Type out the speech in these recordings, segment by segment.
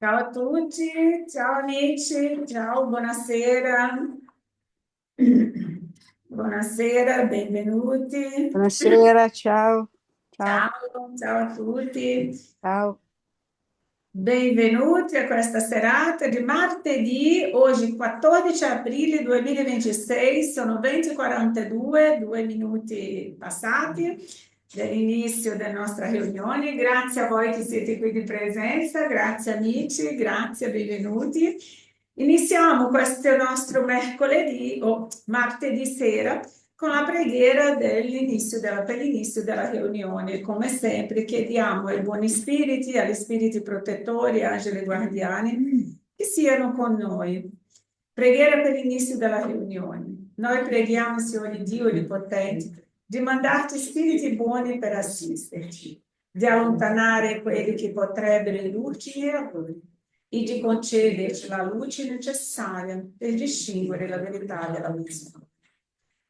Ciao a tutti, ciao amici, ciao, buonasera. Buonasera, benvenuti. Buonasera, ciao, ciao, Ciao, ciao a tutti. ciao. Benvenuti a questa serata di martedì, oggi 14 aprile 2026, sono 20:42, 2 minuti passati dall'inizio della nostra riunione. Grazie a voi che siete qui di presenza, grazie amici, grazie, benvenuti. Iniziamo questo nostro mercoledì o martedì sera con la preghiera per l'inizio della riunione. Come sempre chiediamo ai buoni spiriti, agli spiriti protettori, angeli guardiani, che siano con noi. Preghiera per l'inizio della riunione. Noi preghiamo, Signore Dio Onnipotente, di mandarci spiriti buoni per assisterci, di allontanare quelli che potrebbero indurci in errore e di concederci la luce necessaria per distinguere la verità dalla visione.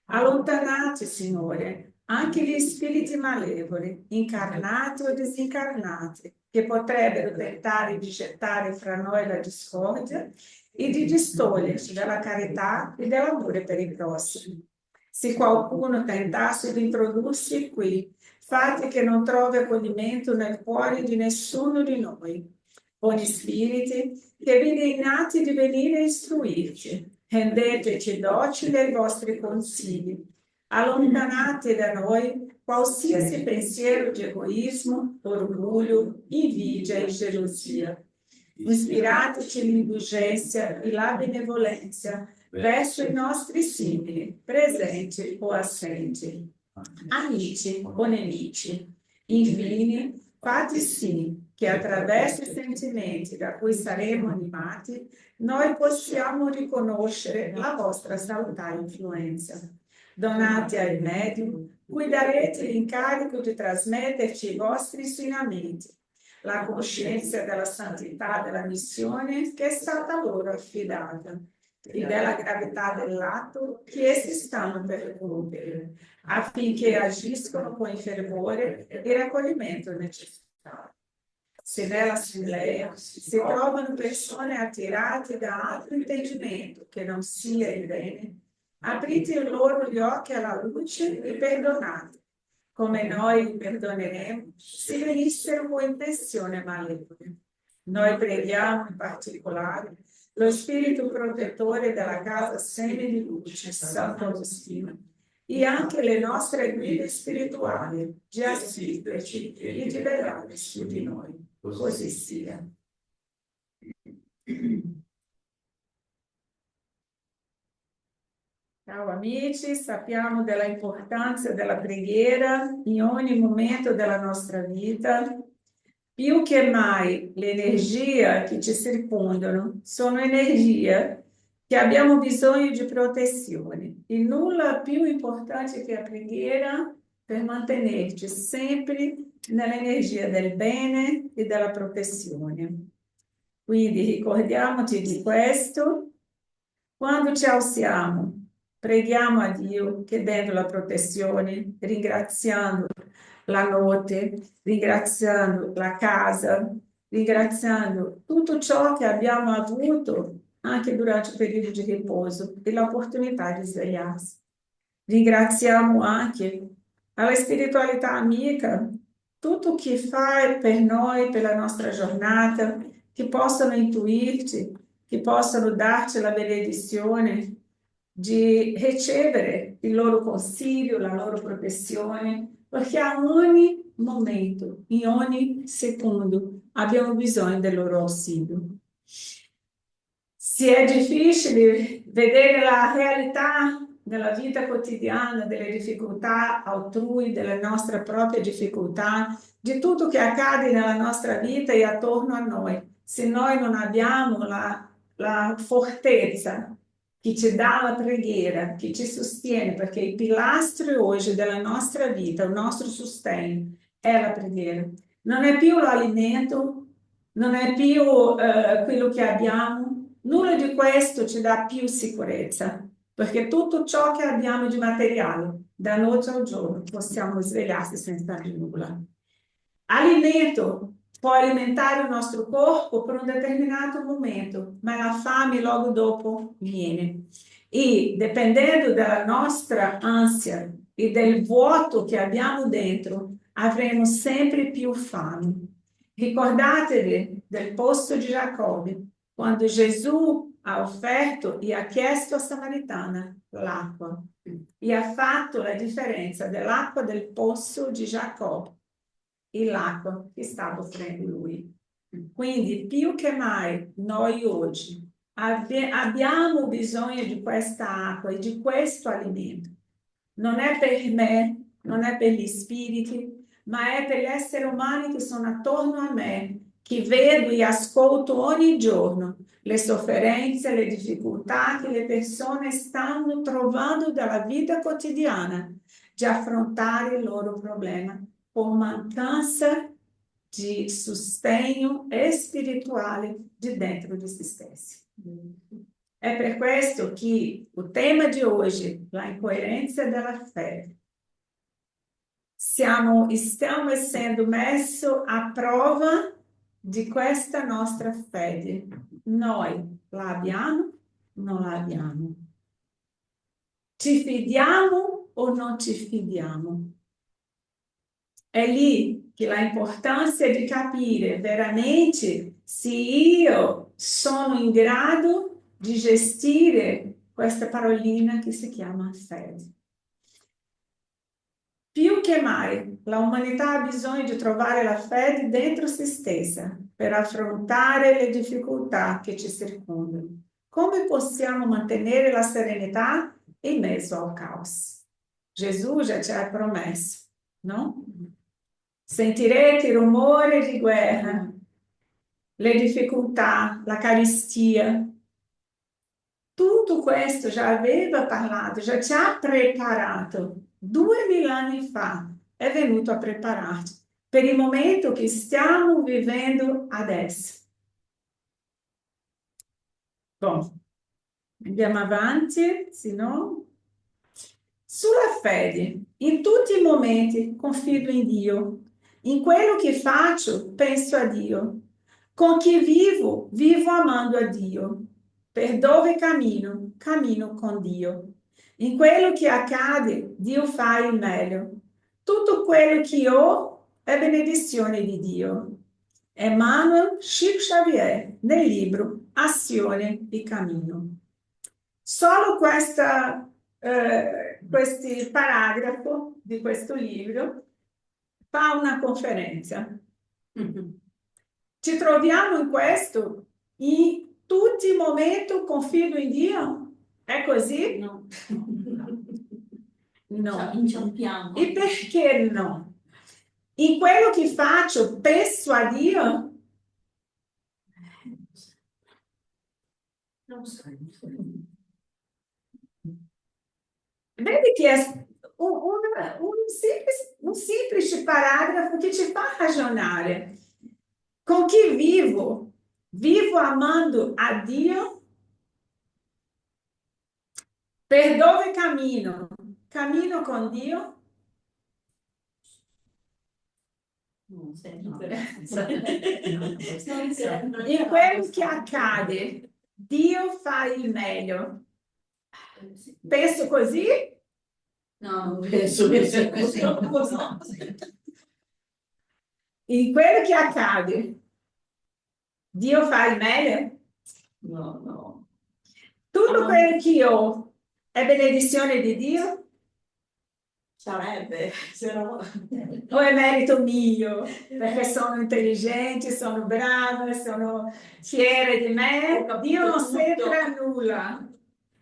Allontanate, Signore, anche gli spiriti malevoli, incarnati o disincarnati, che potrebbero tentare di gettare fra noi la discordia e di distoglierci dalla carità e dall'amore per i prossimi. Se qualcuno tentasse di introdursi qui, fate che non trovi accoglimento nel cuore di nessuno di noi. Buoni spiriti, che vi dignate di venire a istruirci, rendeteci docili ai vostri consigli, allontanate da noi qualsiasi pensiero di egoismo, orgoglio, invidia e gelosia. Ispirateci l'indulgenza e la benevolenza verso i nostri simili, presenti o assenti, amici o nemici. Infine, fate sì che attraverso i sentimenti da cui saremo animati, noi possiamo riconoscere la vostra salutare influenza. Donate ai medium, cui darete l'incarico di trasmetterci i vostri insegnamenti, la coscienza della santità della missione che è stata loro affidata e della gravità dell'atto che essi stanno per compiere, affinché agiscano con il fervore e il raccoglimento necessario. Se nell'assemblea si trovano persone attirate da altro intendimento che non sia il bene, aprite loro gli occhi alla luce e perdonate, come noi perdoneremo se venissero con intenzione malevole. Noi preghiamo in particolare lo spirito protettore della casa Seme di Luce, Santo Agostino, e anche le nostre guide spirituali, di assisterci e di velare su di noi. Così sia. Ciao amici, sappiamo della importanza della preghiera in ogni momento della nostra vita. Più che mai le energie che ci circondano sono energie che abbiamo bisogno di protezione. E nulla più importante che la preghiera per mantenerci sempre nell'energia del bene e della protezione. Quindi ricordiamoci di questo. Quando ci alziamo, preghiamo a Dio chiedendo la protezione, ringraziando la notte, ringraziando la casa, ringraziando tutto ciò che abbiamo avuto anche durante il periodo di riposo e l'opportunità di svegliarsi. Ringraziamo anche alla spiritualità amica tutto che fa per noi, per la nostra giornata, che possano intuirci, che possano darci la benedizione di ricevere il loro consiglio, la loro protezione, perché a ogni momento, in ogni secondo, abbiamo bisogno del loro ausilio. Se è difficile vedere la realtà nella vita quotidiana, delle difficoltà altrui, delle nostre proprie difficoltà, di tutto che accade nella nostra vita e attorno a noi, se noi non abbiamo la fortezza che ci dà la preghiera, che ci sostiene, perché i pilastri oggi della nostra vita, il nostro sostegno è la preghiera. Non è più l'alimento, non è più quello che abbiamo, nulla di questo ci dà più sicurezza, perché tutto ciò che abbiamo di materiale, da notte al giorno, possiamo svegliarsi senza nulla. Alimento può alimentare il nostro corpo per un determinato momento, ma la fame logo dopo viene. E dipendendo dalla nostra ansia e del vuoto che abbiamo dentro, avremo sempre più fame. Ricordatevi del posto di Giacobbe, quando Gesù ha offerto e ha chiesto a Samaritana l'acqua e ha fatto la differenza dell'acqua del posto di Giacobbe e l'acqua che stava offrendo lui. Quindi più che mai noi oggi abbiamo bisogno di questa acqua e di questo alimento. Non è per me, non è per gli spiriti, ma è per gli esseri umani che sono attorno a me, che vedo e ascolto ogni giorno le sofferenze, le difficoltà che le persone stanno trovando dalla vita quotidiana di affrontare il loro problema con mancanza di sostegno spirituale di dentro di se stessi. È per questo che il tema di oggi, la incoerenza della fede, stiamo essendo messi a prova di questa nostra fede. Noi la abbiamo? Non la abbiamo. Ci fidiamo o non ci fidiamo? È lì che la importanza di capire veramente se io sono in grado di gestire questa parolina che si chiama fede. Più che mai la umanità ha bisogno di trovare la fede dentro se stessa per affrontare le difficoltà che ci circondano. Come possiamo mantenere la serenità in mezzo al caos? Gesù già ci ha promesso, no? Sentirete il rumore di guerra, le difficoltà, la carestia. Tutto questo già aveva parlato, già ci ha preparato. 2000 anni fa è venuto a prepararci per il momento che stiamo vivendo adesso. Bom, andiamo avanti, se no. Sulla fede, in tutti i momenti confido in Dio. In quello che faccio, penso a Dio. Con chi vivo, vivo amando a Dio. Per dove cammino, cammino con Dio. In quello che accade, Dio fa il meglio. Tutto quello che ho è benedizione di Dio. Emmanuel Chico Xavier, nel libro Azione e Cammino. Solo questo paragrafo di questo libro fa una conferenza. Ci troviamo in questo, in tutti i momenti confido in Dio? È così? No. No. Inciampiamo. E perché no? In quello che faccio penso a Dio? Non so. Vedi che è un semplice paragrafo che ci fa ragionare. Con chi vivo? Vivo amando a Dio? Per dove cammino? Cammino con Dio? Non sei In quello che accade, Dio fa il meglio. Penso così? No, non penso che sia così. In quello che accade, Dio fa il meglio? No, no. Tutto quello che io è benedizione di Dio? Sarebbe, se no... O è merito mio? Perché sono intelligente, sono brava, sono fiera di me. Dio non c'entra nulla.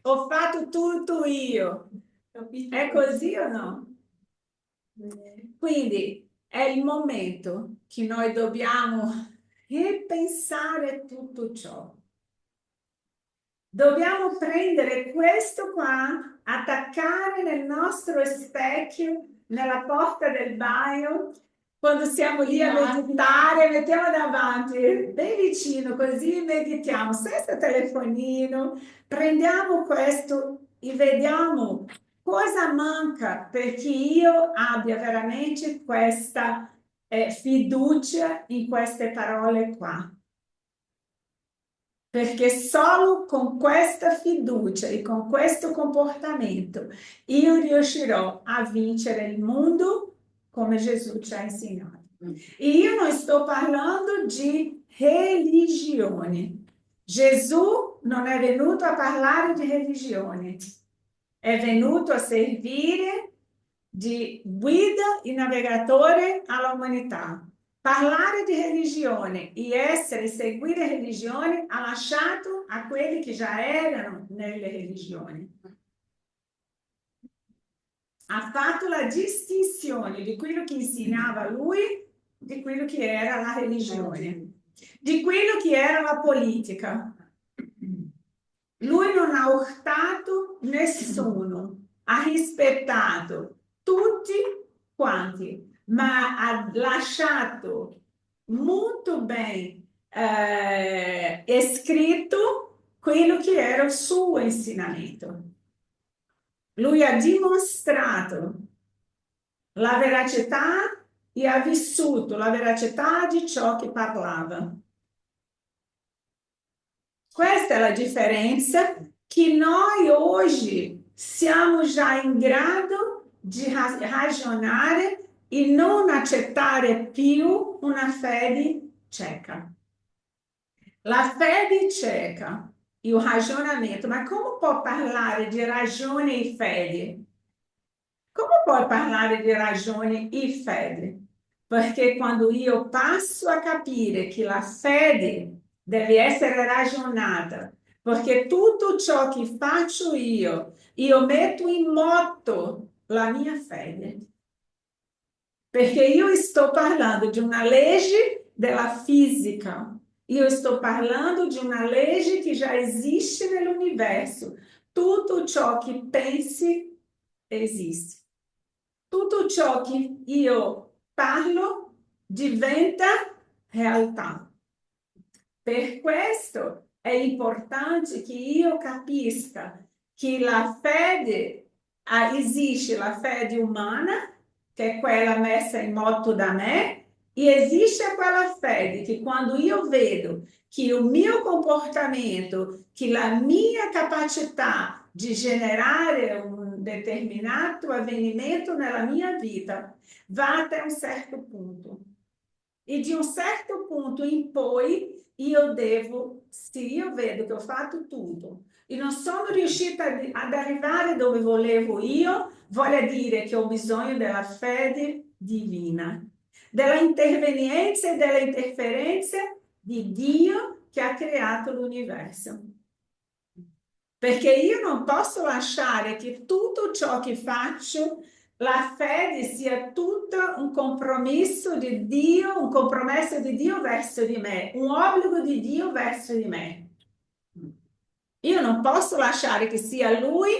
Ho fatto tutto io. È così o no? Quindi è il momento che noi dobbiamo ripensare tutto ciò. Dobbiamo prendere questo qua, attaccare nel nostro specchio, nella porta del bagno, quando siamo lì a meditare, mettiamo davanti, ben vicino, così meditiamo, senza telefonino, prendiamo questo e vediamo cosa manca perché io abbia veramente questa fiducia in queste parole qua. Perché solo con questa fiducia e con questo comportamento io riuscirò a vincere il mondo come Gesù ci ha insegnato. E io non sto parlando di religione. Gesù non è venuto a parlare di religione, è venuto a servire di guida e navigatore all'umanità. Parlare di religione e seguire religione ha lasciato a quelli che già erano nelle religioni. Ha fatto la distinzione di quello che insegnava lui, di quello che era la religione, di quello che era la politica. Lui non ha urtato nessuno, ha rispettato tutti quanti, ma ha lasciato molto ben scritto quello che era il suo insegnamento. Lui ha dimostrato la veracità e ha vissuto la veracità di ciò che parlava. Questa è la differenza che noi oggi siamo già in grado di ragionare e non accettare più una fede cieca. La fede cieca e il ragionamento, ma come può parlare di ragione e fede? Come puoi parlare di ragione e fede? Perché quando io passo a capire che la fede deve essere ragionata, perché tutto ciò che faccio io metto in moto la mia fede. Perché io sto parlando di una legge della fisica, io sto parlando di una legge che già esiste nell'universo. Tutto ciò che pensi esiste. Tutto ciò che io parlo diventa realtà. Per questo è importante che io capisca che la fede, esiste la fede umana, che è quella messa in moto da me, e esiste quella fede che quando io vedo che il mio comportamento, che la mia capacità di generare un determinato avvenimento nella mia vita va até un certo punto. E di un certo punto in poi io devo, se io vedo che ho fatto tutto e non sono riuscita ad arrivare dove volevo io, vuol dire che ho bisogno della fede divina, della intervenienza e della interferenza di Dio che ha creato l'universo. Perché io non posso lasciare che tutto ciò che faccio, la fede sia tutto un compromesso di Dio, un compromesso di Dio verso di me, un obbligo di Dio verso di me. Io non posso lasciare che sia Lui,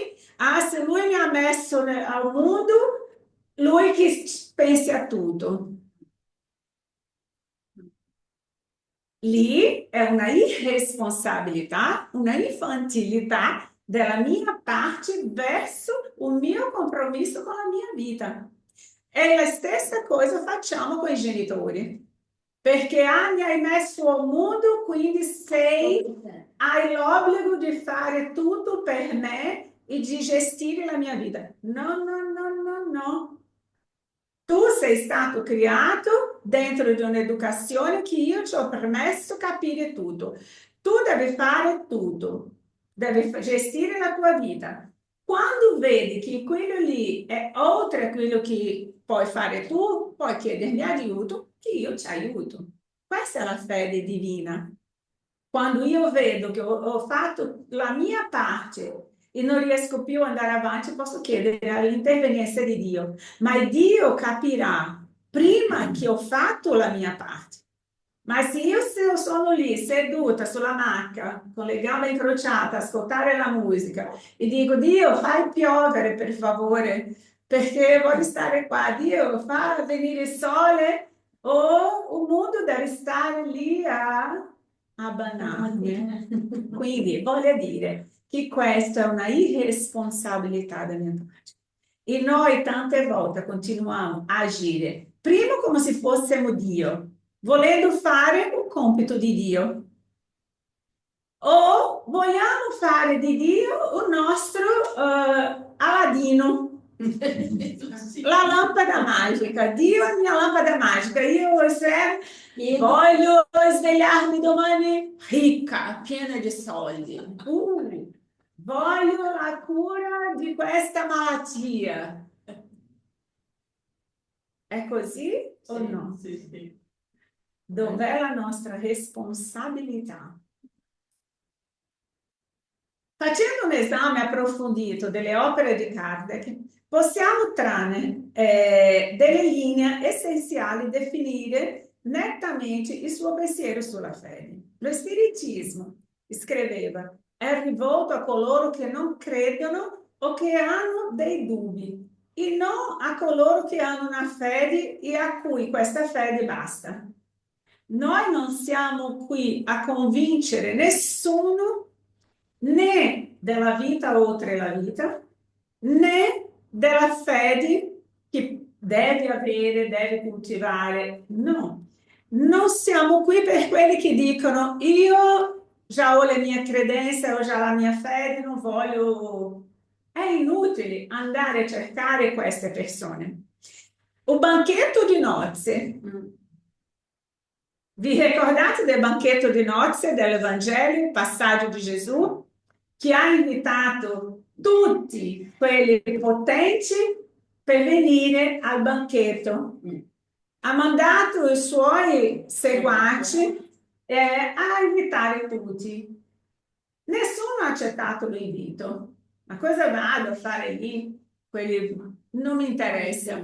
se Lui mi ha messo al mondo, Lui che pensi a tutto. Lì è una irresponsabilità, una infantilità della mia parte verso il mio compromesso con la mia vita. E la stessa cosa facciamo con i genitori. Perché mi hai messo al mondo, quindi hai l'obbligo di fare tutto per me e di gestire la mia vita. No, no, no, no, no. Tu sei stato creato dentro di un'educazione che io ti ho permesso capire tutto. Tu devi fare tutto, devi gestire la tua vita. Quando vedi che quello lì è oltre quello che puoi fare tu, puoi chiedermi aiuto, che io ti aiuto. Questa è la fede divina. Quando io vedo che ho fatto la mia parte e non riesco più ad andare avanti, posso chiedere l'intervenienza di Dio. Ma Dio capirà prima che ho fatto la mia parte. Ma se io sono lì seduta sulla macchina con le gambe incrociate, ascoltare la musica e dico Dio fai piovere per favore perché voglio stare qua, Dio fa venire il sole o il mondo deve stare lì a banarmi. Quindi voglio dire che questa è una irresponsabilità da mia parte. E noi tante volte continuiamo a agire prima come se fossimo Dio, volendo fare o compito di Dio. O vogliamo fare di Dio un nostro Aladino, la lampada magica. Dio è mia lampada magica. Io voglio svegliarmi domani ricca, piena di soldi. Voglio la cura di questa malattia. È così o no? Sì. Dov'è la nostra responsabilità? Facendo un esame approfondito delle opere di Kardec, possiamo trarne delle linee essenziali definire nettamente il suo pensiero sulla fede. Lo Spiritismo, scriveva, è rivolto a coloro che non credono o che hanno dei dubbi, e non a coloro che hanno una fede e a cui questa fede basta. Noi non siamo qui a convincere nessuno né della vita oltre la vita, né della fede che devi avere, devi coltivare. No, non siamo qui per quelli che dicono io già ho le mie credenze, ho già la mia fede, non voglio... È inutile andare a cercare queste persone. Un banchetto di nozze. Vi ricordate del banchetto di nozze dell'Evangelo, il passaggio di Gesù, che ha invitato tutti quelli potenti per venire al banchetto? Ha mandato i suoi seguaci a invitare tutti. Nessuno ha accettato l'invito. Ma cosa vado a fare lì? Quelli non mi interessa.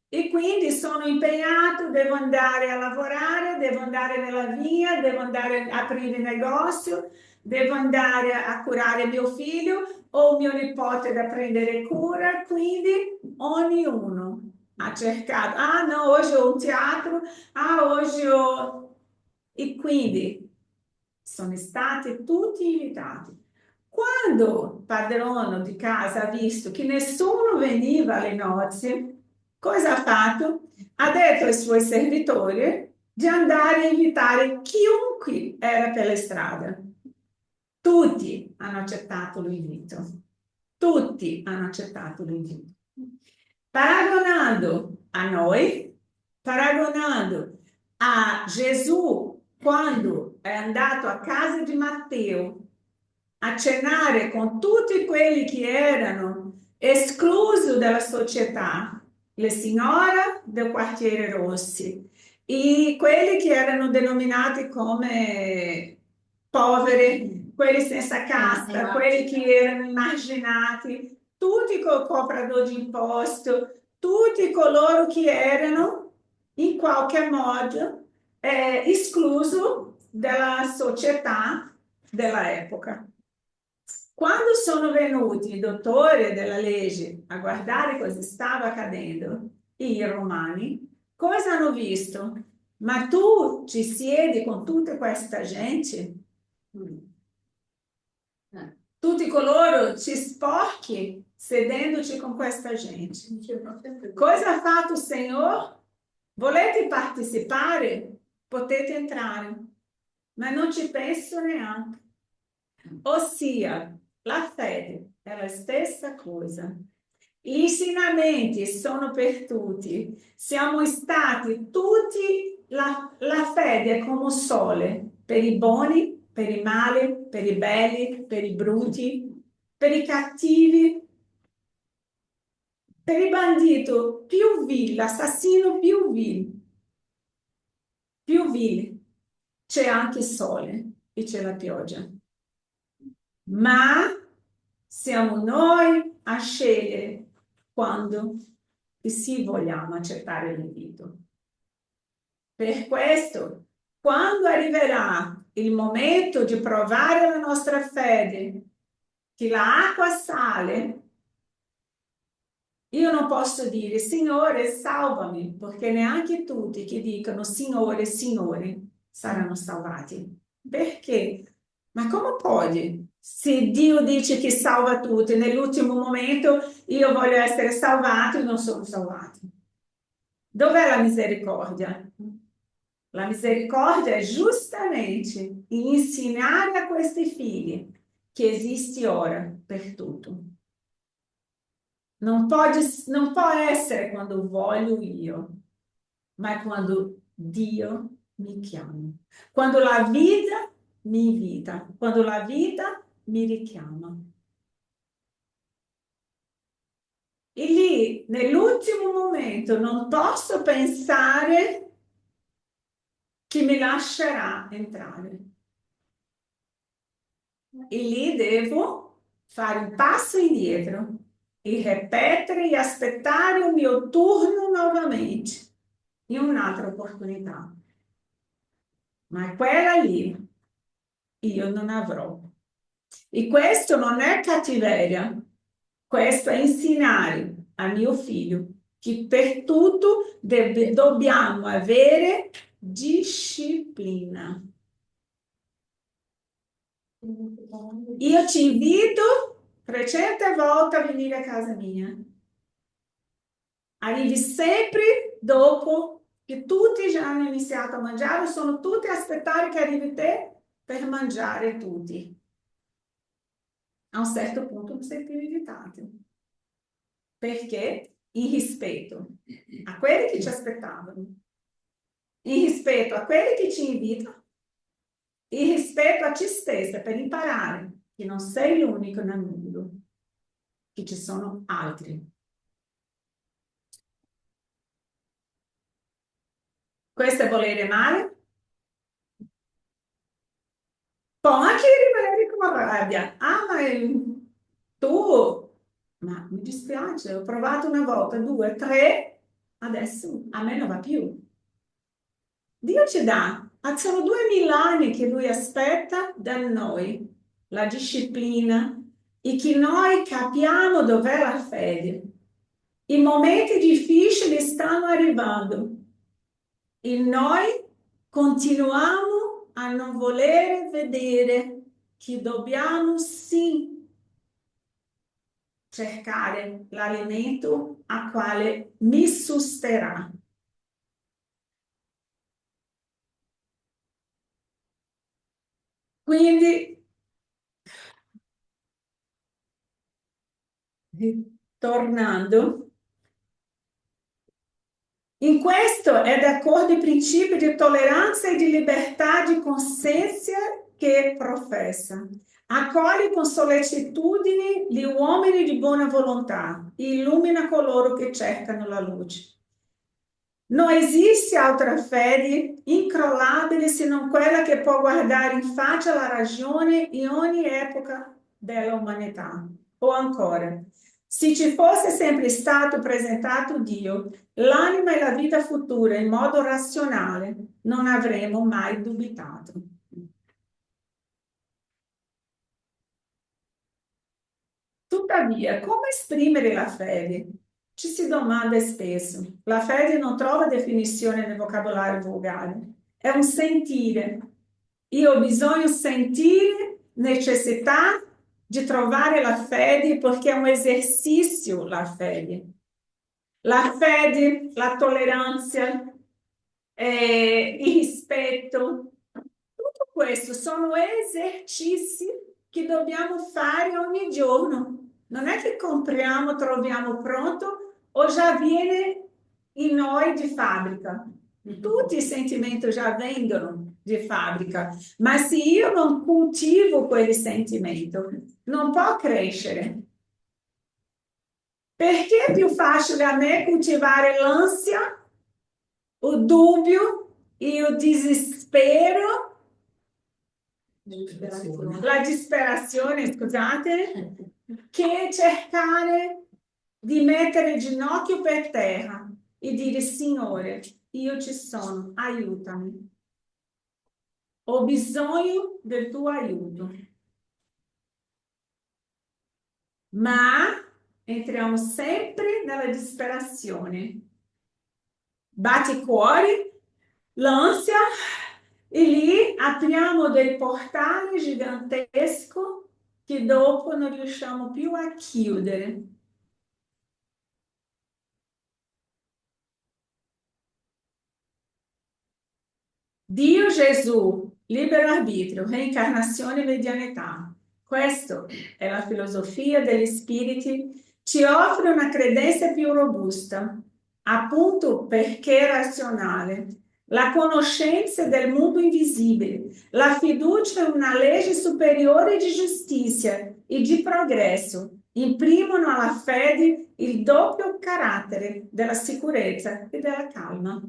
E quindi sono impegnato, devo andare a lavorare, devo andare nella via, devo andare a aprire il negozio, devo andare a curare mio figlio o mio nipote da prendere cura, quindi ognuno ha cercato, ah no, oggi ho un teatro, ah oggi ho... E quindi sono stati tutti invitati. Quando il padrone di casa ha visto che nessuno veniva alle nozze, cosa ha fatto? Ha detto ai suoi servitori di andare a invitare chiunque era per le strade. Tutti hanno accettato l'invito. Tutti hanno accettato l'invito. Paragonando a noi, paragonando a Gesù quando è andato a casa di Matteo a cenare con tutti quelli che erano esclusi dalla società, le signore del quartiere Rossi, e quelli che erano denominati come poveri, quelli senza casta, quelli che erano emarginati, tutti col cobrador di imposto, tutti coloro che erano in qualche modo esclusi dalla società dell'epoca. Quando sono venuti i dottori della legge a guardare cosa stava accadendo, i romani, cosa hanno visto? Ma tu ci siedi con tutta questa gente? Tutti coloro ci sporchi sedendoci con questa gente. Cosa ha fatto il Signore? Volete partecipare? Potete entrare, ma non ci penso neanche. Ossia, la fede è la stessa cosa. Gli insegnamenti sono per tutti. Siamo stati tutti, la fede è come un sole, per i buoni, per i mali, per i belli, per i brutti, per i cattivi, per il bandito più vile, l'assassino più vile. C'è anche il sole e c'è la pioggia. Ma siamo noi a scegliere quando e se vogliamo accettare l'invito. Per questo, quando arriverà il momento di provare la nostra fede, che l'acqua sale, io non posso dire Signore salvami, perché neanche tutti che dicono Signore, Signore saranno salvati. Perché? Ma come puoi? Se Dio dice che salva tutti, nell'ultimo momento io voglio essere salvato e non sono salvato. Dov'è la misericordia? La misericordia è giustamente insegnare a questi figli che esiste ora per tutto. Non può essere quando voglio io, ma è quando Dio mi chiama. Quando la vita mi invita, quando la vita mi richiama. E lì, nell'ultimo momento, non posso pensare che mi lascerà entrare. E lì devo fare un passo indietro e ripetere e aspettare il mio turno nuovamente in un'altra opportunità. Ma quella lì io non avrò. E questo non è cattiveria, questo è insegnare a mio figlio che per tutto dobbiamo avere disciplina. Io ti invito 300 volte a venire a casa mia. Arrivi sempre dopo che tutti già hanno iniziato a mangiare, sono tutti a aspettare che arrivi te per mangiare tutti. A un certo punto non sei più invitato. Perché? In rispetto a quelli che ci aspettavano, in rispetto a quelli che ci invitano, in rispetto a te stessa per imparare che non sei l'unico nel mondo, che ci sono altri. Questo è volere male? Può anche rimanere con rabbia. Ah, ma tu, ma mi dispiace, ho provato una volta, due, tre, adesso a me non va più. Dio ci dà, sono 2000 anni che Lui aspetta da noi la disciplina e che noi capiamo dov'è la fede. I momenti difficili stanno arrivando e noi continuiamo a non voler vedere che dobbiamo sì cercare l'alimento a quale mi susterà. Quindi, tornando, in questo è d'accordo i principi di tolleranza e di libertà di coscienza che professa. Accoglie con sollecitudine gli uomini di buona volontà, illumina coloro che cercano la luce. Non esiste altra fede incrollabile se non quella che può guardare in faccia la ragione in ogni epoca dell'umanità. O ancora, se ci fosse sempre stato presentato Dio, l'anima e la vita futura in modo razionale, non avremmo mai dubitato. Tuttavia, come esprimere la fede? Ci si domanda spesso. La fede non trova definizione nel vocabolario volgare. È un sentire. Io ho bisogno di sentire necessità di trovare la fede perché è un esercizio la fede. La fede, la tolleranza, il rispetto, tutto questo sono esercizi che dobbiamo fare ogni giorno. Non è che compriamo, troviamo pronto o già viene in noi di fabbrica. Tutti i sentimenti già vengono di fabbrica, ma se io non coltivo quel sentimento, non può crescere. Perché è più facile a me coltivare l'ansia, o dubbio e o desespero, la disperazione, scusate, che cercare di mettere il ginocchio per terra e dire: Signore, io ci sono, aiutami. Ho bisogno del tuo aiuto. Ma entriamo sempre nella disperazione. Bate cuore, l'ansia, e lì apriamo dei portali giganteschi che dopo non riusciamo più a chiudere. Dio, Gesù, libero-arbitrio, reincarnazione e medianità. Questa è la filosofia degli spiriti, ci offre una credenza più robusta, appunto perché è razionale, la conoscenza del mondo invisibile, la fiducia in una legge superiore di giustizia e di progresso, imprimono alla fede il doppio carattere della sicurezza e della calma.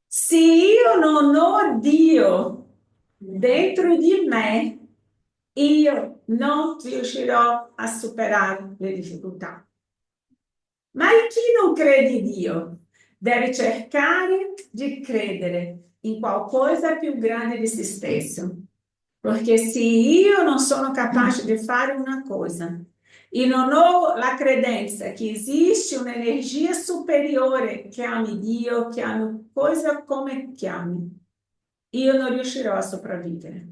Se io non ho Dio dentro di me, io non riuscirò a superare le difficoltà. Ma chi non crede in Dio deve cercare di credere in qualcosa più grande di se stesso. Perché se io non sono capace di fare una cosa e non ho la credenza che esiste un'energia superiore, chiami Dio, chiami cosa come chiami, io non riuscirò a sopravvivere.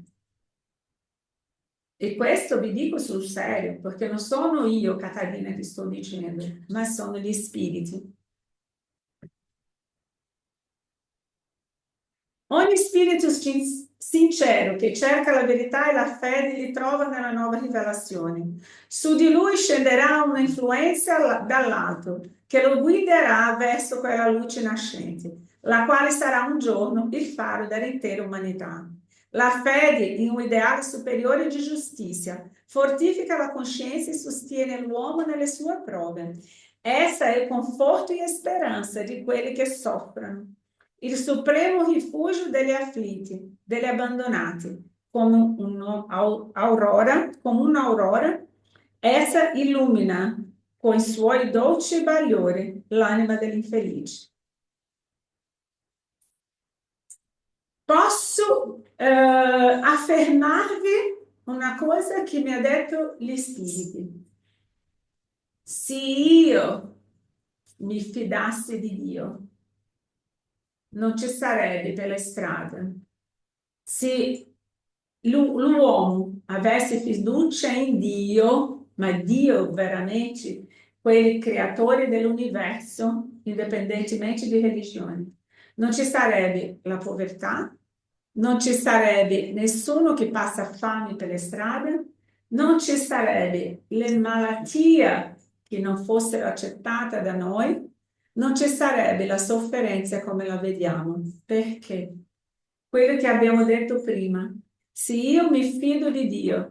E questo vi dico sul serio, perché non sono io, Catarina, che sto dicendo, ma sono gli spiriti. Ogni spirito sincero che cerca la verità e la fede li trova nella nuova rivelazione. Su di lui scenderà un'influenza dall'alto che lo guiderà verso quella luce nascente, la quale sarà un giorno il faro dell'intera umanità. La fede in un ideale superiore di giustizia fortifica la coscienza e sostiene l'uomo nelle sue prove. Essa è il conforto e speranza di quelli che soffrono, il supremo rifugio degli afflitti, degli abbandonati, come un'aurora, essa illumina con i suoi dolci bagliori l'anima dell'infelice. Posso affermarvi una cosa che mi ha detto gli spiriti. Se io mi fidassi di Dio, non ci sarebbe per le strade. Se l'uomo avesse fiducia in Dio, ma Dio veramente, quel creatore dell'universo, indipendentemente di religione, non ci sarebbe la povertà, non ci sarebbe nessuno che passa fame per le strade, non ci sarebbe le malattie che non fossero accettate da noi, non ci sarebbe la sofferenza come la vediamo. Perché? Quello che abbiamo detto prima. Se io mi fido di Dio,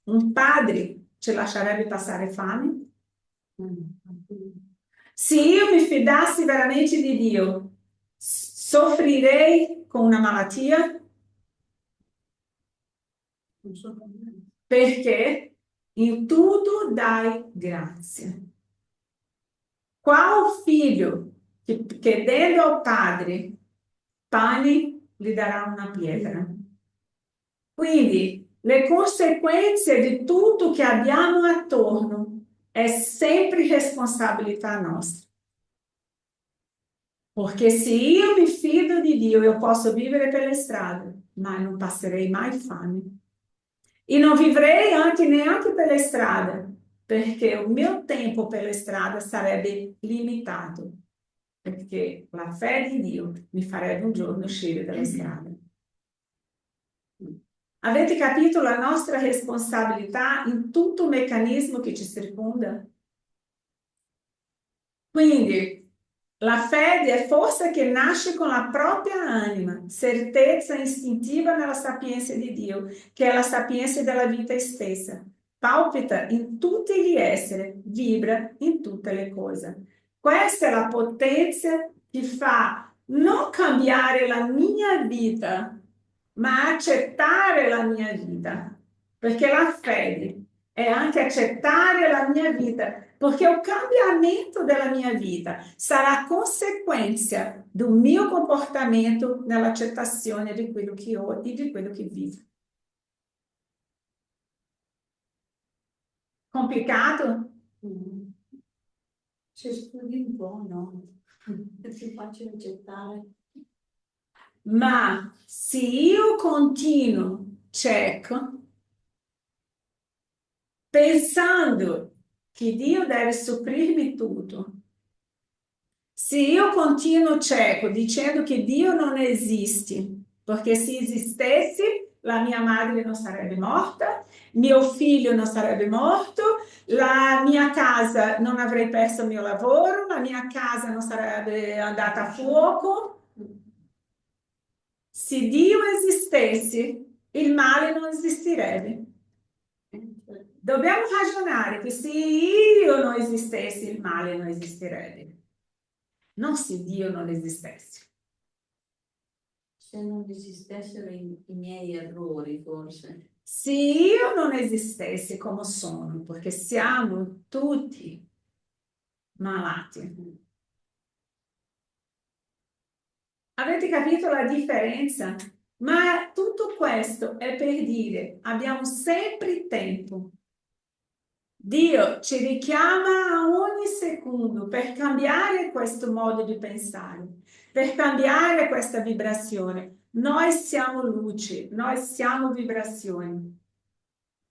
un padre ci lascerebbe passare fame? Se io mi fidassi veramente di Dio, soffrirei con una malattia? Perché in tutto dai grazie. Qual figlio che chiedendo al padre pane gli darà una pietra? Quindi le conseguenze di tutto che abbiamo attorno è sempre responsabilità nostra. Perché se io mi fido di Dio, io posso vivere per le strade, ma non passerei mai fame. E non vivrei anche neanche per le strade, perché il mio tempo per le strade sarebbe limitato, perché la fede in Dio mi farebbe un giorno uscire dalle strade. Avete capito la nostra responsabilità in tutto il meccanismo che ci circonda? Quindi la fede è forza che nasce con la propria anima, certezza istintiva nella sapienza di Dio, che è la sapienza della vita stessa. Palpita in tutti gli esseri, vibra in tutte le cose. Questa è la potenza che fa non cambiare la mia vita, ma accettare la mia vita. Perché la fede è anche accettare la mia vita, perché il cambiamento della mia vita sarà conseguenza del mio comportamento nell'accettazione di quello che ho e di quello che vivo. Complicato? Se studi un po', no? È più facile accettare. Ma se io continuo cieco, pensando che Dio deve sopprirmi tutto, Se io continuo cieco dicendo che Dio non esiste, perché se esistesse la mia madre non sarebbe morta, mio figlio non sarebbe morto, la mia casa non avrei perso il mio lavoro, la mia casa non sarebbe andata a fuoco. Se Dio esistesse, il male non esisterebbe. Dobbiamo ragionare che se io non esistessi, il male non esisterebbe. Non se Dio non esistesse. Se non esistessero i miei errori, forse. Se io non esistessi come sono, perché siamo tutti malati. Avete capito la differenza? Ma tutto questo è per dire, abbiamo sempre tempo. Dio ci richiama a ogni secondo per cambiare questo modo di pensare, per cambiare questa vibrazione. Noi siamo luce, noi siamo vibrazioni.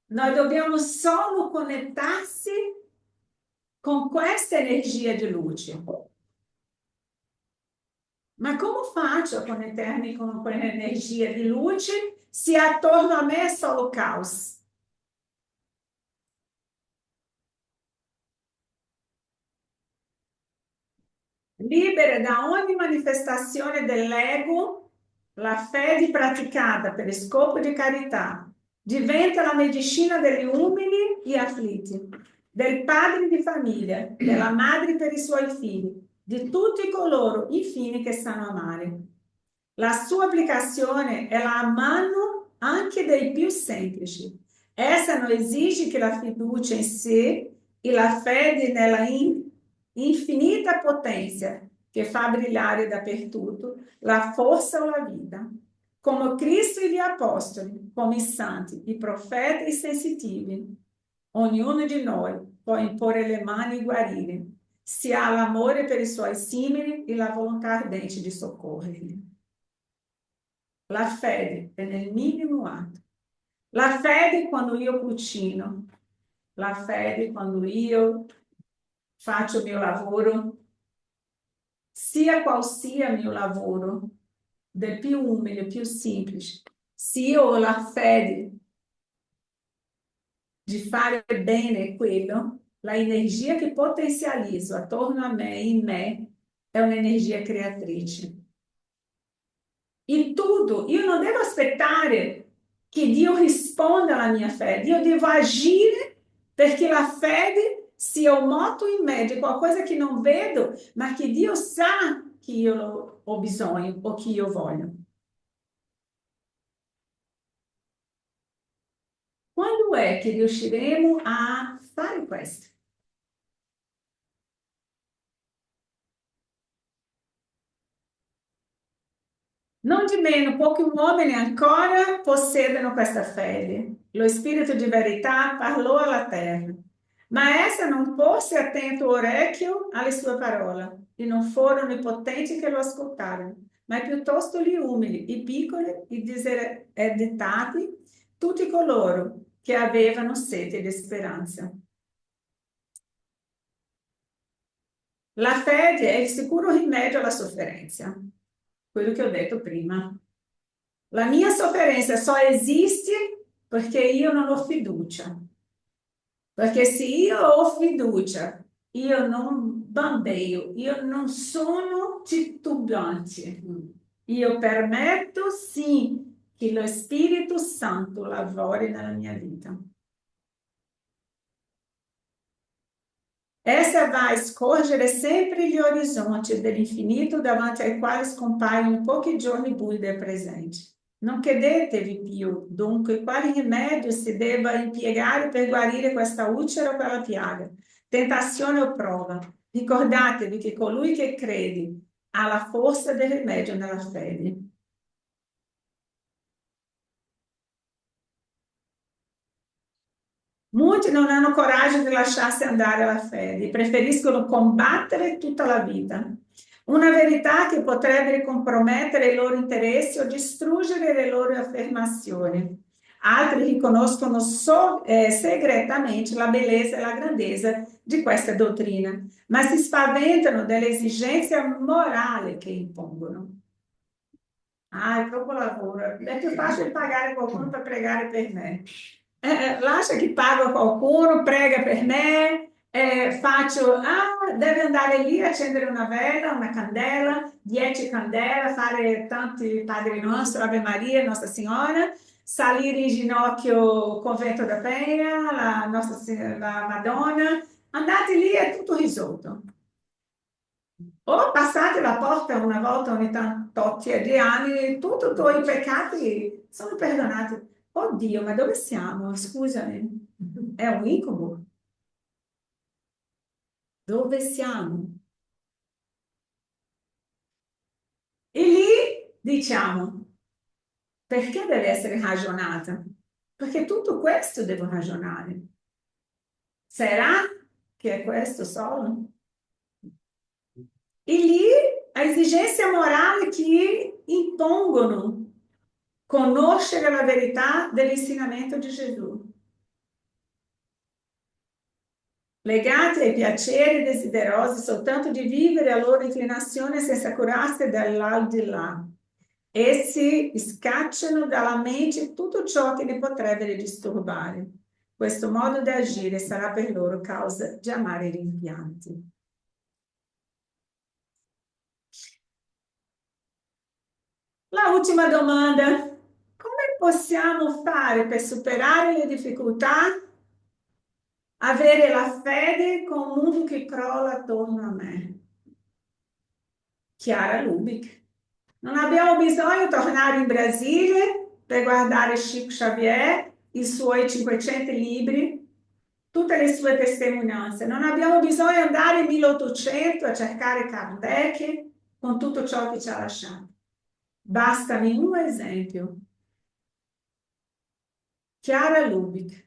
Noi dobbiamo solo connettarsi con questa energia di luce. Ma come faccio a connettermi con quell'energia di luce se attorno a me è solo caos? Libera da ogni manifestazione dell'ego, la fede praticata per scopo di carità diventa la medicina degli umili e afflitti, del padre di famiglia, della madre per i suoi figli, di tutti coloro, infine, che sanno amare. La sua applicazione è la mano anche dei più semplici. Essa non esige che la fiducia in sé e la fede nella infinita potência che fa brilhare dappertutto la força ou la vita. Como Cristo e gli apostoli, come i santi, i profeti e i sensitivi, ognuno di noi può imporre le mani e guarire, se ha l'amore per i suoi simili e la volontà ardente di soccorrerli. La fede è nel minimo atto. La fede quando io cucino, la fede quando io faccio il mio lavoro, sia qual sia il mio lavoro, del più umile, più semplice, se io ho la fede di fare bene quello, la energia che potenzializzo attorno a me, in me, è un'energia creatrice. In tutto, io non devo aspettare che Dio risponda alla mia fede, io devo agire perché la fede sia un moto in me di qualcosa che non vedo, ma che Dio sa che io ho bisogno o che io voglio. Quando è che riusciremo a fare questo? Non di meno, pochi uomini ancora possiedono questa fede. Lo spirito di verità parlò alla terra, ma essa non pose attento orecchio alle sue parole, e non furono i potenti che lo ascoltarono, ma piuttosto gli umili, i piccoli, i disereditati, tutti coloro che avevano sete di speranza. La fede è il sicuro rimedio alla sofferenza, quello che ho detto prima. La mia sofferenza só esiste perché io non ho fiducia. Perché se io ho fiducia, io non bambeio, io non sono titubante. Io permetto sì che lo Spirito Santo lavori nella mia vita. Essa vai scorgere sempre gli orizzonti dell'infinito davanti ai quali scompaiono pochi giorni bui del presente. Non chiedetevi più, dunque, quali rimedio si debba impiegare per guarire questa ulcera o quella piaga, tentazione o prova. Ricordatevi che colui che crede ha la forza del rimedio nella fede. Molti non hanno coraggio di lasciarsi andare alla fede, preferiscono combattere tutta la vita. Una verità che potrebbe compromettere i loro interessi o distruggere le loro affermazioni. Altri riconoscono segretamente la bellezza e la grandezza di questa dottrina, ma si spaventano dell'esigenza morale che impongono. Ah, è troppo lavoro. È più facile pagare qualcuno per pregare per me. Lascia che pago qualcuno, prega per me, deve andare lì, accendere una vela, una candela, 10 candele, fare tanti Padre Nostro, Ave Maria, Nostra Signora, salire in ginocchio convento da Pena, la Madonna, andate lì, è tutto risolto. O passate la porta una volta ogni tanti anni, tutti i tuoi peccati sono perdonati. Oddio, ma dove siamo? Scusami, è un incubo. Dove siamo? E lì diciamo, perché deve essere ragionata? Perché tutto questo devo ragionare. Sarà che è questo solo? E lì a esigenze morali che impongono conoscere la verità dell'insegnamento di Gesù, legati ai piaceri desiderosi soltanto di vivere a loro inclinazione senza curarsi dall'aldilà. Essi scacciano dalla mente tutto ciò che li potrebbe disturbare. Questo modo di agire sarà per loro causa di amari rimpianti. La ultima domanda. Come possiamo fare per superare le difficoltà? Avere la fede con un mondo che crolla attorno a me. Chiara Lubick. Non abbiamo bisogno di tornare in Brasile per guardare Chico Xavier, i suoi 500 libri, tutte le sue testimonianze. Non abbiamo bisogno di andare in 1800 a cercare Kardec con tutto ciò che ci ha lasciato. Bastami un esempio. Chiara Lubick.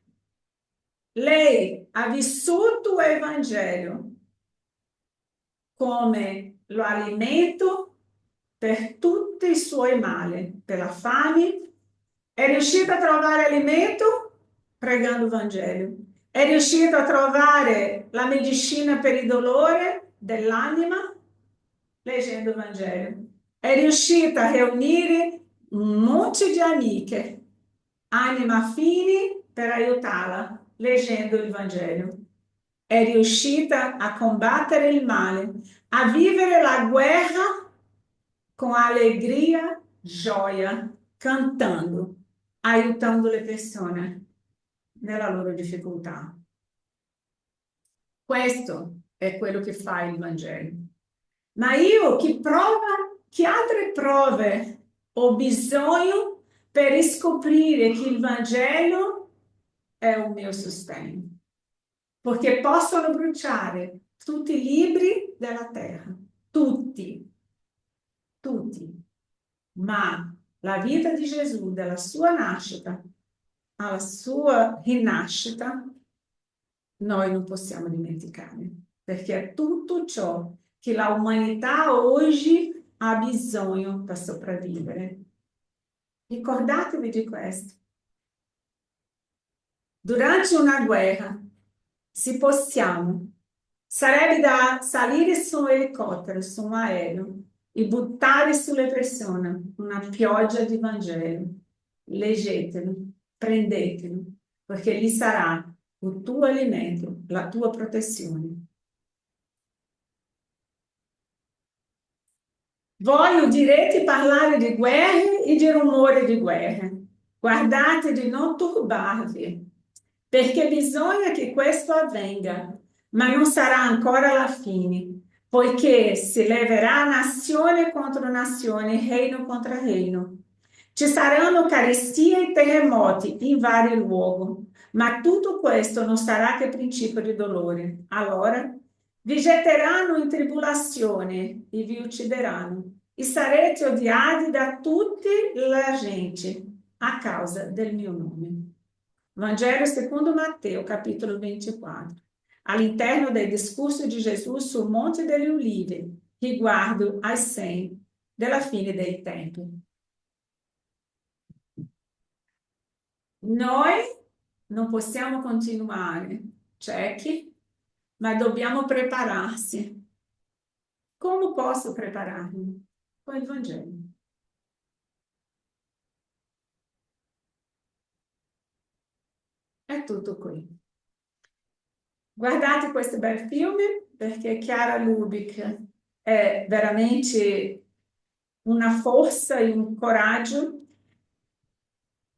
Lei ha vissuto il Vangelo come lo alimento per tutti i suoi mali, per la fame. È riuscita a trovare alimento pregando il Vangelo. È riuscita a trovare la medicina per il dolore dell'anima leggendo il Vangelo. È riuscita a riunire un monte di amiche, anima fini, per aiutarla leggendo il Vangelo. È riuscita a combattere il male, a vivere la guerra con allegria, gioia, cantando, aiutando le persone nella loro difficoltà. Questo è quello che fa il Vangelo. Ma io che altre prove ho bisogno per riscoprire che il Vangelo è un mio sostegno? Perché possono bruciare tutti i libri della terra, tutti, ma la vita di Gesù, dalla sua nascita alla sua rinascita, noi non possiamo dimenticare, perché è tutto ciò che la umanità oggi ha bisogno per sopravvivere. Ricordatevi di questo. Durante una guerra, se possiamo, sarebbe da salire su un elicottero, su un aereo e buttare sulle persone una pioggia di Vangelo. Leggetelo, prendetelo, perché lì sarà il tuo alimento, la tua protezione. Voi udirete parlare di guerre e di rumore di guerre. Guardate di non turbarvi, perché bisogna che questo avvenga, ma non sarà ancora la fine, poiché si leverà nazione contro nazione, reino contro reino. Ci saranno carestie e terremoti in vari luoghi, ma tutto questo non sarà che principio di dolore. Allora vi getteranno in tribolazione e vi uccideranno, e sarete odiati da tutti la gente a causa del mio nome. Vangelo secondo Matteo, capitolo 24. All'interno del discorso di Gesù sul Monte delle Olive, riguardo ai segni della fine dei tempi. Noi non possiamo continuare, check, ma dobbiamo prepararsi. Come posso prepararmi? Con il Vangelo. È tutto qui. Guardate questo bel film perché Chiara Lubick è veramente una forza e un coraggio.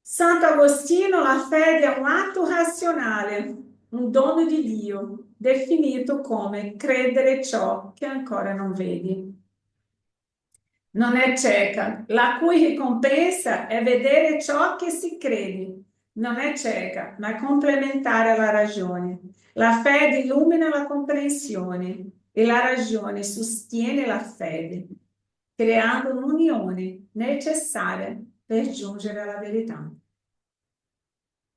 Santo Agostino, la fede è un atto razionale, un dono di Dio, definito come credere ciò che ancora non vedi. Non è cieca, la cui ricompensa è vedere ciò che si crede. Non è cieca, ma è complementare alla ragione. La fede illumina la comprensione e la ragione sostiene la fede, creando un'unione necessaria per giungere alla verità.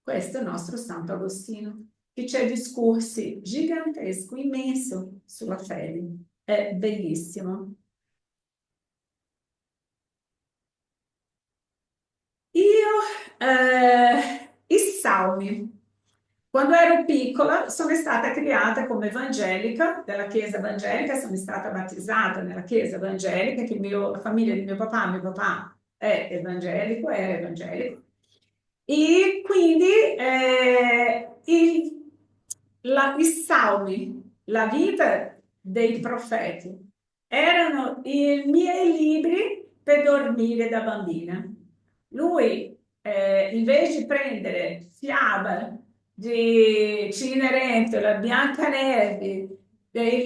Questo è il nostro Santo Agostino, che c'è discorsi gigantesco, immenso sulla fede. È bellissimo. I salmi. Quando ero piccola sono stata criata come evangelica, della chiesa evangelica, sono stata battezzata nella chiesa evangelica, che la famiglia di mio papà è evangelico, era evangelico. E quindi i salmi, la vita dei profeti, erano i miei libri per dormire da bambina. Lui, invece di prendere fiaba di Cenerentola, Biancaneve, e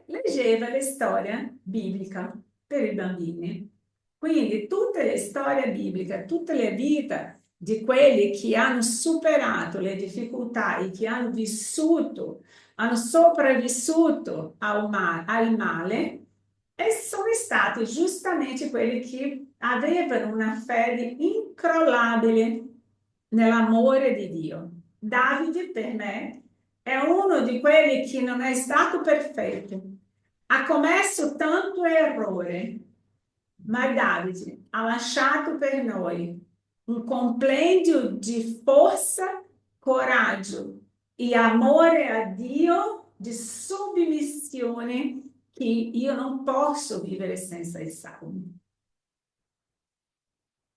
leggeva le storie bibliche per i bambini. Quindi tutte le storie bibliche, tutte le vite di quelli che hanno superato le difficoltà e che hanno sopravvissuto al male, e sono stati giustamente quelli che avevano una fede incrollabile nell'amore di Dio. Davide per me è uno di quelli che non è stato perfetto, ha commesso tanto errore, ma Davide ha lasciato per noi un compendio di forza, coraggio e amore a Dio, di submissione, che io non posso vivere senza i salmi,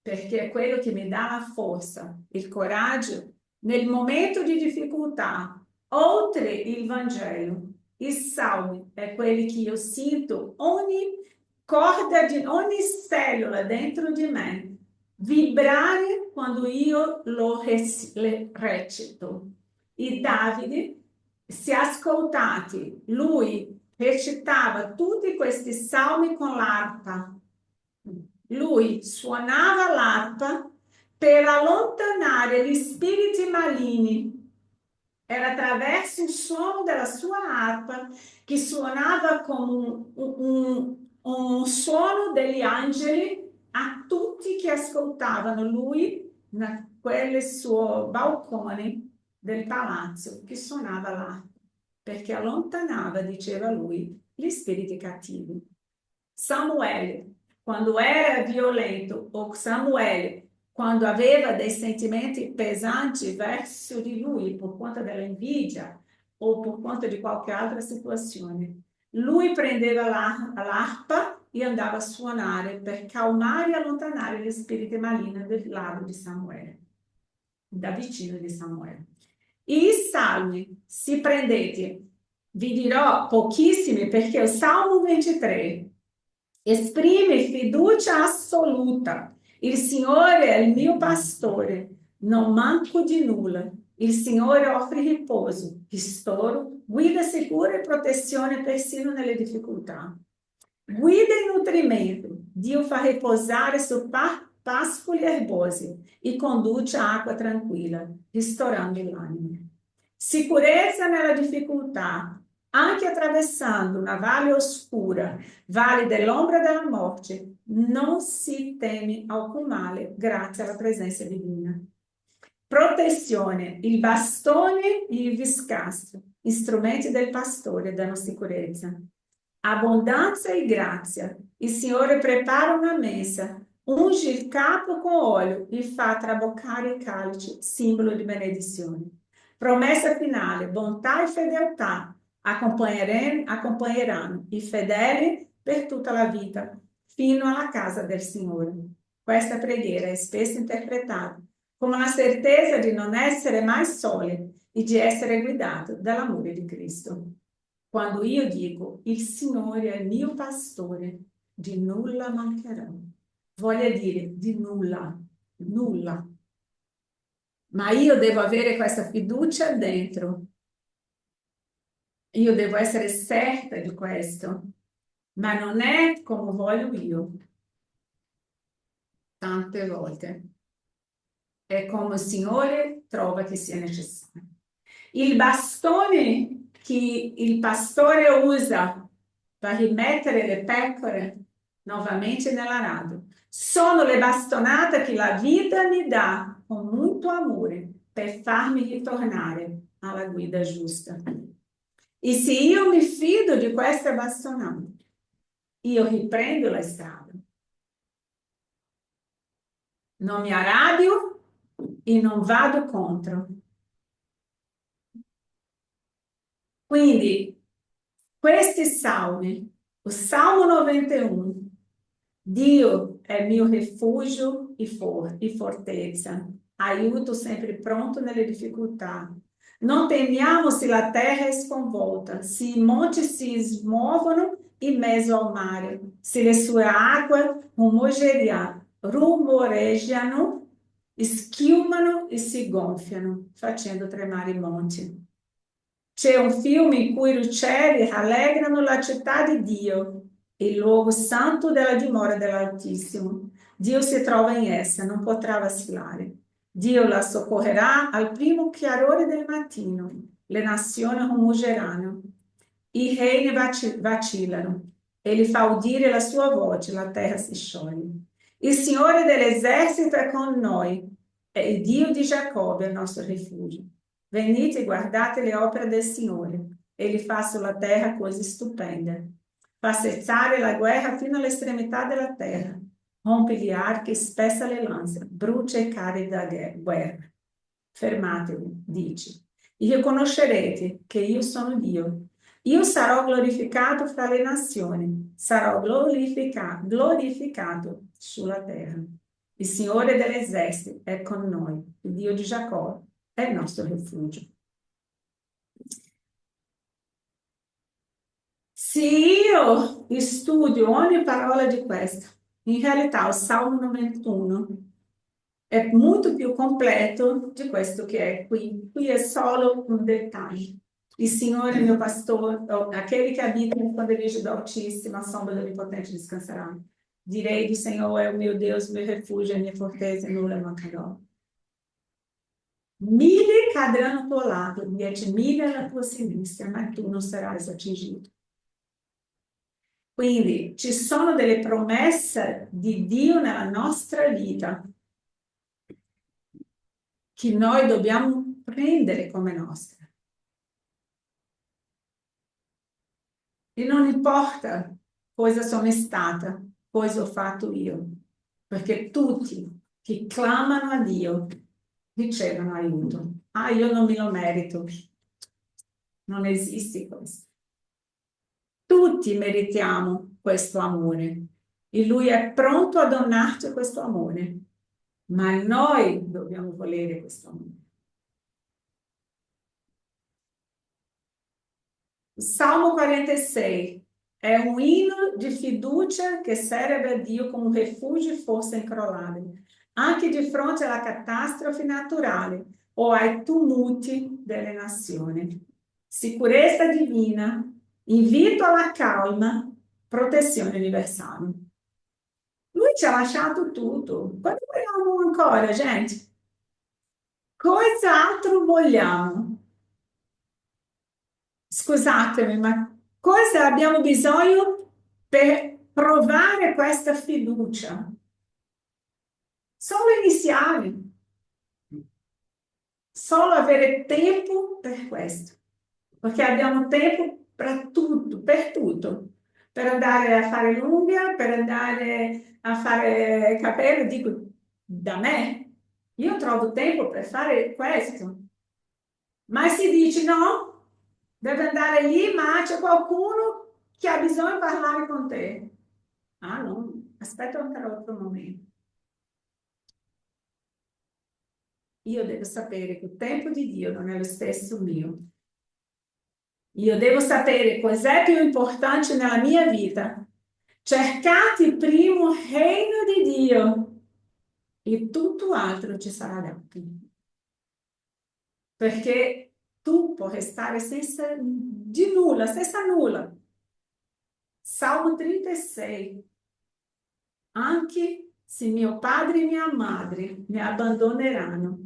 perché è quello che mi dà la forza, il coraggio nel momento di difficoltà. Oltre il Vangelo, i salmi è quelli che io sento ogni corda di ogni cellula dentro di me vibrare quando io lo recito. E Davide, se ascoltati, lui recitava tutti questi salmi con l'arpa. Lui suonava l'arpa per allontanare gli spiriti maligni. Era attraverso il suono della sua arpa, che suonava come un suono degli angeli, a tutti che ascoltavano lui in quel suo balcone del palazzo, che suonava l'arpa, perché allontanava, diceva lui, gli spiriti cattivi. Samuele, quando era violento, o Samuele, quando aveva dei sentimenti pesanti verso di lui per conta dell'invidia o per conta di qualche altra situazione, lui prendeva l'arpa e andava a suonare per calmare e allontanare gli spiriti maligni del lato di Samuele, da vicino di Samuele. I salmi, se prendete, vi dirò pochissimi perché il Salmo 23 esprime fiducia assoluta. Il Signore è il mio pastore, non manco di nulla. Il Signore offre riposo, ristoro, guida sicura e protezione persino nelle difficoltà. Guida e nutrimento. Dio fa riposare su pascoli erbosi e conduce a acqua tranquilla, ristorando l'anima. Sicurezza nella difficoltà, anche attraversando una valle oscura, vale dell'ombra della morte, non si teme alcun male grazie alla presenza divina. Protezione, il bastone e il viscastro, strumenti del pastore danno sicurezza. Abbondanza e grazia, il Signore prepara una mesa unge il capo con olio e fa traboccare il calice, simbolo di benedizione. Promessa finale, bontà e fedeltà accompagneranno i fedeli per tutta la vita, fino alla casa del Signore. Questa preghiera è spesso interpretata come la certezza di non essere mai soli e di essere guidato dall'amore di Cristo. Quando io dico, il Signore è il mio pastore, di nulla mancherò. Voglia dire di nulla, nulla. Ma io devo avere questa fiducia dentro. Io devo essere certa di questo. Ma non è come voglio io. Tante volte. È come il Signore trova che sia necessario. Il bastone che il pastore usa per rimettere le pecore nuovamente nell'arado sono le bastonate che la vita mi dà con molto amore per farmi ritornare alla guida giusta. E se io mi fido di queste bastonate, io riprendo la strada. Non mi arrabbio e non vado contro. Quindi, questi salmi, o Salmo 91, Dio è mio rifugio e fortezza, aiuto sempre pronto nelle difficoltà. Non temiamo se la terra è sconvolta, se i monti si smuovono in mezzo al mare, se le sue acque rumoreggiano, schiumano e si gonfiano, facendo tremare i monti. C'è un film in cui gli uccelli rallegrano la città di Dio, il luogo santo della dimora dell'Altissimo. Dio si trova in essa, non potrà vacillare. Dio la soccorrerà al primo chiarore del mattino. Le nazioni rumogeranno, i regni vacillano. Ele fa udire la sua voce, la terra si scioglie. Il Signore dell'esercito è con noi, è il Dio di Giacobbe, il nostro rifugio. Venite e guardate le opere del Signore. Ele fa sulla terra cose stupende. Fa cessare la guerra fino all'estremità della terra. Rompe gli archi, spessa le lanze, brucia i carri da guerra. Fermatevi, dice, e riconoscerete che io sono Dio. Io sarò glorificato fra le nazioni, sarò glorificato sulla terra. Il Signore dell'esercito è con noi, il Dio di Giacobbe è il nostro rifugio. Se io studio ogni parola di questo, in realtà il Salmo 91 è molto più completo di questo che è qui. Qui è solo un dettaglio. Il Signore è il mio pastore, aquele che abita no esconderijo do Altíssimo, a sombra do Onipotente descansará. Direi do Senhor é o meu Deus, meu refúgio, a minha fortaleza, nulla mancherò. 1000 cadranno al tuo lato, 10.000 alla tua sinistra, ma tu non sarai atingido. Quindi ci sono delle promesse di Dio nella nostra vita che noi dobbiamo prendere come nostre. E non importa cosa sono stata, cosa ho fatto io, perché tutti che clamano a Dio ricevono aiuto. Ah, io non me lo merito. Non esiste questo. Tutti meritiamo questo amore e Lui è pronto a donarci questo amore, ma noi dobbiamo volere questo amore. Salmo 46 è un inno di fiducia che serve a Dio come un rifugio e forza incrollabile, anche di fronte alla catastrofe naturale o ai tumulti delle nazioni. Sicurezza divina, invito alla calma, protezione universale. Lui ci ha lasciato tutto. Quando vogliamo ancora, gente? Cosa altro vogliamo? Scusatemi, ma cosa abbiamo bisogno per provare questa fiducia? Solo iniziare. Solo avere tempo per questo. Perché abbiamo tempo per tutto, per tutto. per andare a fare l'unghia, per andare a fare capelli, dico, da me, io trovo tempo per fare questo. Ma si dice no, deve andare lì, ma c'è qualcuno che ha bisogno di parlare con te. Ah no, aspetta un altro momento. Io devo sapere che il tempo di Dio non è lo stesso mio. Io devo sapere cos'è più importante nella mia vita. Cercate il primo reino di Dio e tutto altro ci sarà dato. Perché tu puoi stare senza di nulla, senza nulla. Salmo 36. Anche se mio padre e mia madre mi abbandoneranno,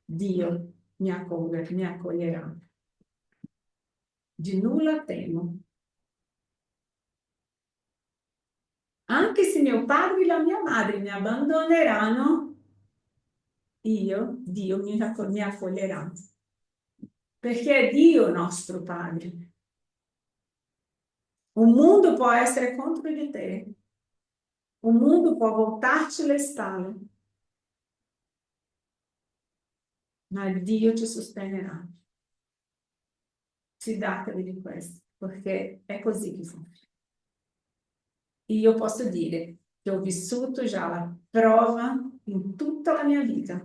Dio mi accoglierà. Di nulla temo. Anche se mio padre e la mia madre mi abbandoneranno, Dio mi accoglierà. Perché è Dio nostro Padre. Un mondo può essere contro di te. Un mondo può voltarci le spalle. Ma Dio ci sostenerà. Fidatevi di questo, perché è così che funziona. Io posso dire che ho vissuto già la prova in tutta la mia vita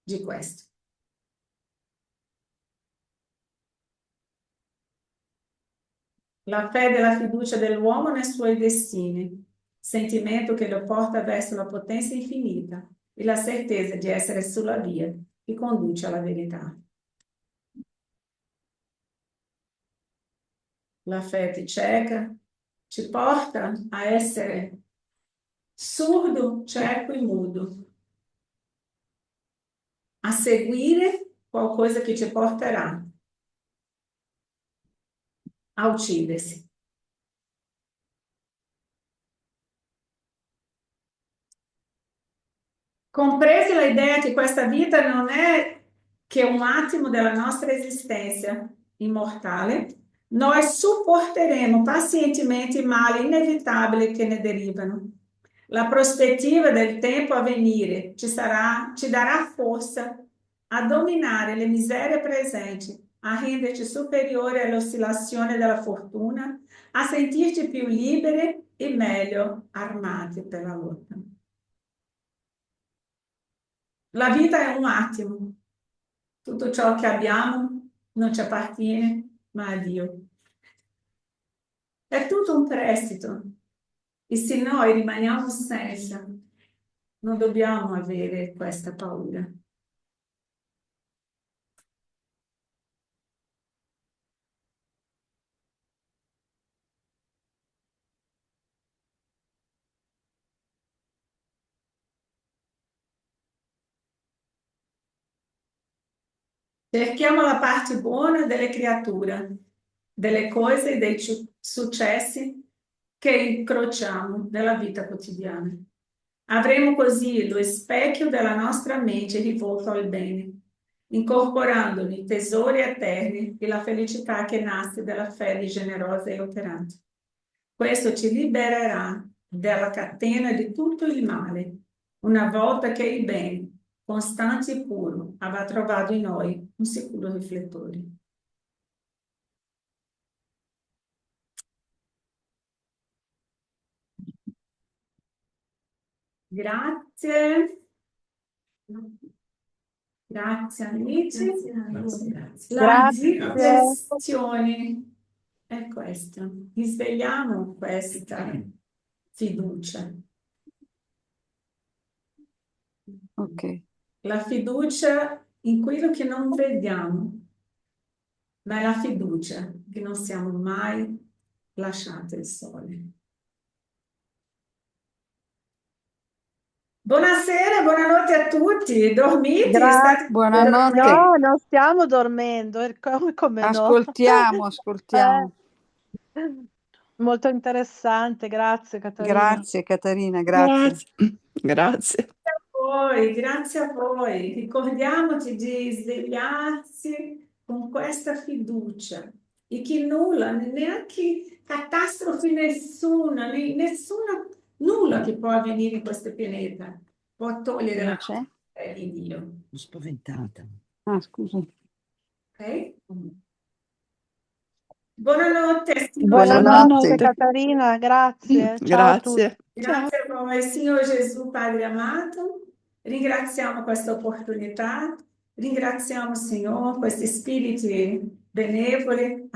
di questo. La fede e la fiducia dell'uomo nei suoi destini, sentimento che lo porta verso la potenza infinita e la certezza di essere sulla via che conduce alla verità. La fede cieca ci porta a essere surdo, cieco e mudo, a seguire qualcosa che ci porterà a uccidersi. Compresa l'idea che questa vita non è che un attimo della nostra esistenza immortale, noi sopporteremo pazientemente i mali inevitabili che ne derivano. La prospettiva del tempo a venire ci darà forza a dominare le miserie presenti, a renderci superiori alle oscillazioni della fortuna, a sentirci più liberi e meglio armati per la lotta. La vita è un attimo. Tutto ciò che abbiamo non ci appartiene, ma a Dio. È tutto un prestito. E se noi rimaniamo senza, non dobbiamo avere questa paura. Cerchiamo la parte buona delle creature, delle cose e dei successi che incrociamo nella vita quotidiana. Avremo così lo specchio della nostra mente rivolto al bene, incorporando i tesori eterni e la felicità che nasce dalla fede generosa e operante. Questo ci libererà dalla catena di tutto il male, una volta che il bene, costante e puro, avrà trovato in noi un sicuro riflettore. Grazie. Grazie amici. La direzione è questa. Risvegliamo questa fiducia. Ok. La fiducia in quello che non vediamo, ma è la fiducia che non siamo mai lasciati al sole. Buonasera, buonanotte a tutti. Dormiti? State Buonanotte. No, non stiamo dormendo, come no? Ascoltiamo. Molto interessante, grazie Caterina. Grazie Caterina, grazie. Grazie. Grazie a voi. Ricordiamoci di svegliarsi con questa fiducia e che nulla, neanche catastrofe nessuna, nulla che può avvenire in questo pianeta può togliere Non la c'è? fede di Dio. Sono spaventata. Ah, scusa. Ok? Buonanotte, Buonanotte Buonanotte. Caterina, grazie. Ciao a tutti. Grazie. Grazie a voi, Signore Gesù, Padre amato. Ringraziamo questa opportunità. Ringraziamo, Signore, questi spiriti benevoli,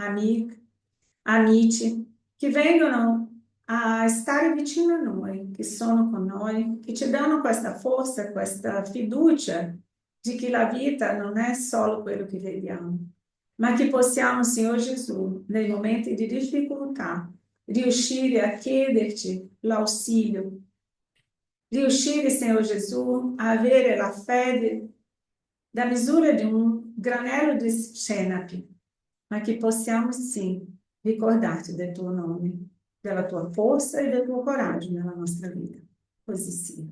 amici, che vengono a stare vicino a noi, che sono con noi, che ci danno questa forza, questa fiducia di che la vita non è solo quello che vediamo, ma che possiamo, Signore Gesù, nei momenti di difficoltà, riuscire a chiederci l'ausilio, riuscire, Signor Gesù, a avere la fede da misura di un granello di senape, ma che possiamo sì ricordarci del tuo nome, della tua forza e del tuo coraggio nella nostra vita. Così sia.